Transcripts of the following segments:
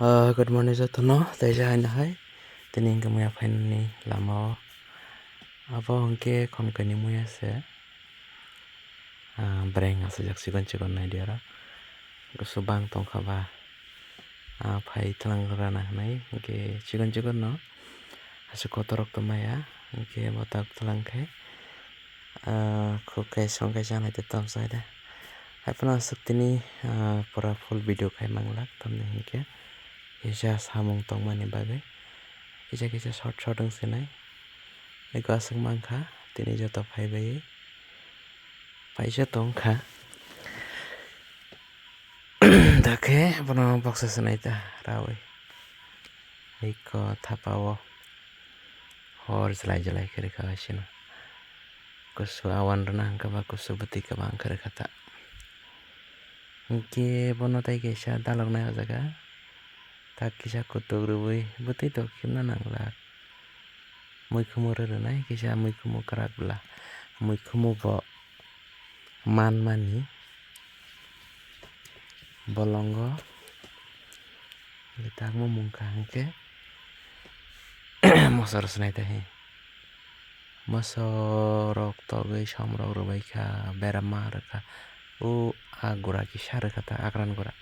Good morning Jotono, Teja hai. Tini kamuya fainani lama abo hongke komkani muya se breng asajak sikon nai diara gusubang tongkaba phai tlang rana nai hongke sikon no asu kotorok tomaya hongke botak tlang khai khukai songkai janai te tom saida haipana suktini pura full video khai manglak tamni hingke isa samung tongmani bagai kisa short wngsinai eko asuk mangkha tini joto phaibai paisa tongkha dakhe bono boxa sanai ta rawi eko thapao hor jalai khere khasino kusu awan rana hangkaba kusu buti kabang khere khata hingke bono tai kaisa dalog nai o jaga tak kisa kutuk rwui buti to khimna nanglak muikhumu rwnai kisa muikhumu kwrak bwla muikhumu bo manmani bolongo tangmo mungkha hingke moso rwsnai tahi moso rok togui somrok rwbaikha berama rwkha gura kisa rwkha ta akran gura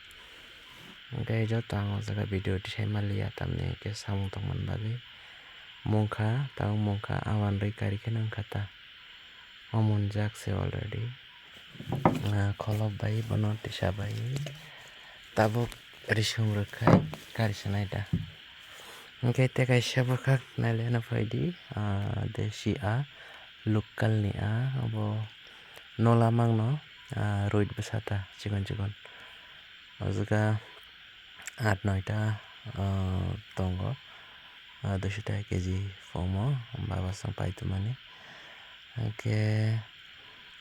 hingke joto ang o jaga video tisai malia tamni hingke samung tongmani bagui mungkha tang mungkha awan rwi karikhe wngkha ta o munjak se already kholop bai bono tisa bai tabuk risum rwkhai kaisa naida hingke te kaisa bwkhak nailai phaidi desi local ni abo nola mangno roid bwsata chikon o jaga 8-9 ta tongo 200 taka kg pomo baba sang paitwmani hingke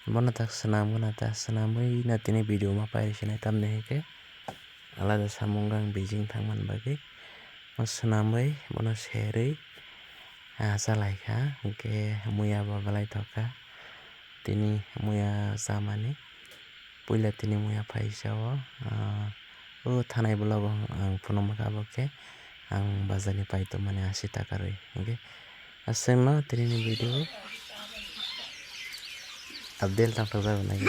bono tak swnamgana ta swnamui na tini video ma pairichinai tamni hingke alada samung gang bijing thangmani bagui swnamui bono serui chalaikha hingke muya bo belai toka tini muya chamani puila tini muya phaisao thanai bulag ang phunukmakha abo khe ang bazar ni paitwmani 80 taka rwi hingke aswk no tini ni video update tangtojak nai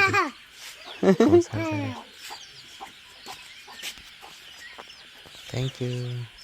thank you.